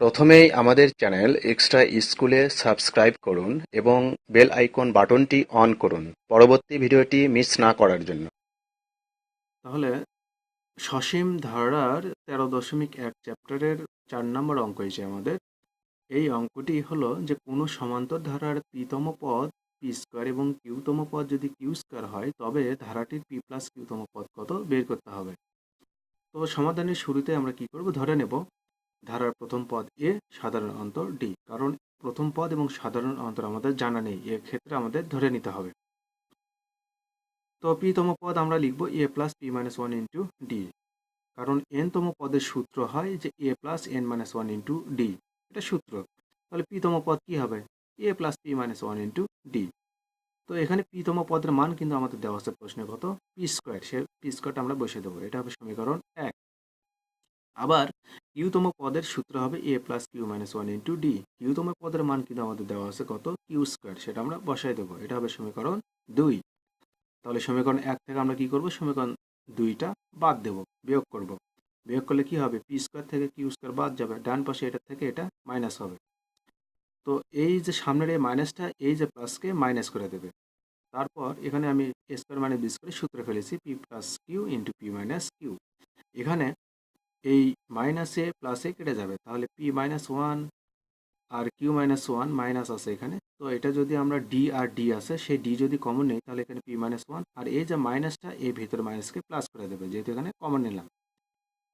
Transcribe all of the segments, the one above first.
প্রথমেই আমাদের channel extra স্কুলে সাবস্ক্রাইব করুন এবং বেল আইকন বাটনটি অন করুন পরবর্তী ভিডিওটি মিস না করার জন্য। তাহলে সসীম ধারার 13.1 চ্যাপ্টারের 4 নম্বর অঙ্ক এসে আমাদের এই অঙ্কটি হলো যে কোনো সমান্তর ধারার পিতম পদ পি স্কোয়ার এবং কিউতম পদ যদি কিউ স্কোয়ার হয় তবে ধারাটির পি প্লাস কিউতম পদ কত বের করতে হবে। তো সমাধানের শুরুতে আমরা কি করব, ধরে নেব ধারার প্রথম পদ এ, সাধারণ অন্তর ডি। কারণ প্রথম পদ এবং সাধারণ অন্তর আমাদের জানা নেই, এক্ষেত্রে আমাদের ধরে নিতে হবে। তো পিতম পদ আমরা লিখব a plus p minus one into d. কারণ এনতম পদের সূত্র হয় যে a plus n minus one into d, এটা সূত্র। তাহলে পিতম পদ কি হবে, a plus p minus one into d. তো এখানে পিতম পদের মান কিন্তু আমাদের দেওয়া আছে প্রশ্নে কত, পি স্কোয়ার। সে পি স্কোয়ারটা আমরা বসে দেবো, এটা হবে সমীকরণ 1। আবার কিউতম পদের সূত্র হবে a plus q minus one into d. কিউতম পদের মান কিন্তু আমাদের দেওয়া আছে কত, কিউ স্কোয়ার, সেটা আমরা বসাই দেবো, এটা হবে সমীকরণ 2। তাহলে সমীকরণ 1 থেকে আমরা কি করব, সমীকরণ 2টা বাদ দেব, বিয়োগ করব। বিয়োগ করলে কি হবে, পি স্কোয়ার থেকে কিউ স্কোয়ার বাদ যাবে, ডান পাশে এটা থেকে এটা মাইনাস হবে। তো এই যে সামনের এই মাইনাসটা এই যে প্লাসকে মাইনাস করে দেবে। তারপর এখানে আমি A square minus B square সূত্র ফেলেছি P plus Q into P minus Q. এখানে এই মাইনাসে প্লাসে কেটে যাবে, তাহলে পি মাইনাস ওয়ান আর কিউ মাইনাস ওয়ান মাইনাস আছে এখানে। তো এটা যদি আমরা ডি আর ডি আছে, সেই ডি যদি কমন নেই তাহলে এখানে পি মাইনাস ওয়ান, আর এই যে মাইনাসটা এই ভিতরে মাইনাসকে প্লাস করে দেবে, যেহেতু এখানে কমন নিলাম।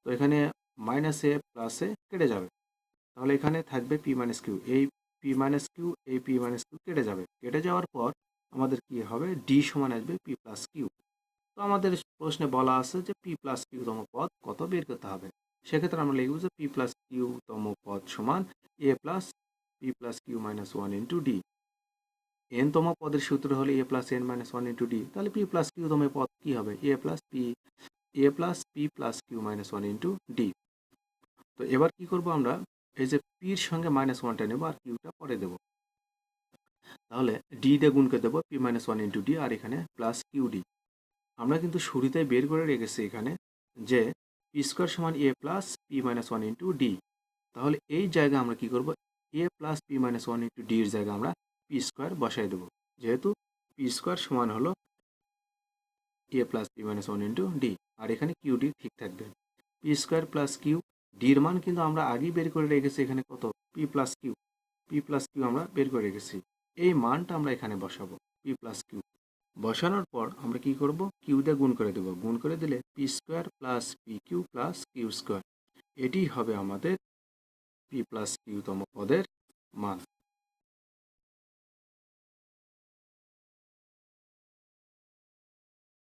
তো এখানে মাইনাসে প্লাসে কেটে যাবে, তাহলে এখানে থাকবে পি মাইনাস কিউ। এই পি মাইনাস কিউ এই পি মাইনাস কিউ কেটে যাবে, কেটে যাওয়ার পর আমাদের কি হবে, ডি সমান আসবে পি প্লাস কিউ। তো আমাদের প্রশ্নে বলা আছে যে পি প্লাস কিউ তম পদ কত বের করতে হবে। সেক্ষেত্রে আমরা লিখব যে পি প্লাস কিউ তম পদ সমান a plus p plus q minus one into d. N তম পদের সূত্র হলে a plus n minus one into d. তাহলে পি প্লাস কিউ তম পদ কি হবে, a plus p plus q minus one into d. তো এবার কি করব, আমরা এই যে পির সঙ্গে মাইনাস ওয়ানটা নেবো আর কিউটা পরে দেবো। তাহলে ডি দিয়ে গুণ করে দেবো p minus one into d, আর এখানে প্লাস কিউ ডি। আমরা কিন্তু শুরুতেই বের করে রেখেছি এখানে যে পি স্কোয়ার সমান a plus p minus one into d. তাহলে এই জায়গায় আমরা কি করব, a plus p minus one into d এর জায়গায় আমরা পি স্কোয়ার বসাই দেবো, যেহেতু পি স্কোয়ার সমান হলো a plus p minus one into d, আর এখানে কিউ ডি ঠিক থাকবে। পি স্কোয়ার প্লাস কিউ, ডির মান কিন্তু আমরা আগেই বের করে রেখেছি এখানে কত, P plus Q. P plus Q আমরা বের করে রেখেছি, এই মানটা আমরা এখানে বসাবো পি প্লাস কিউ। বসানোর পর আমরা কি করব, কিউ দিয়ে গুণ করে দেবো, গুণ করে দিলে P square plus P Q plus Q square. এটি হবে আমাদের পি প্লাস কিউ তম পদের মান।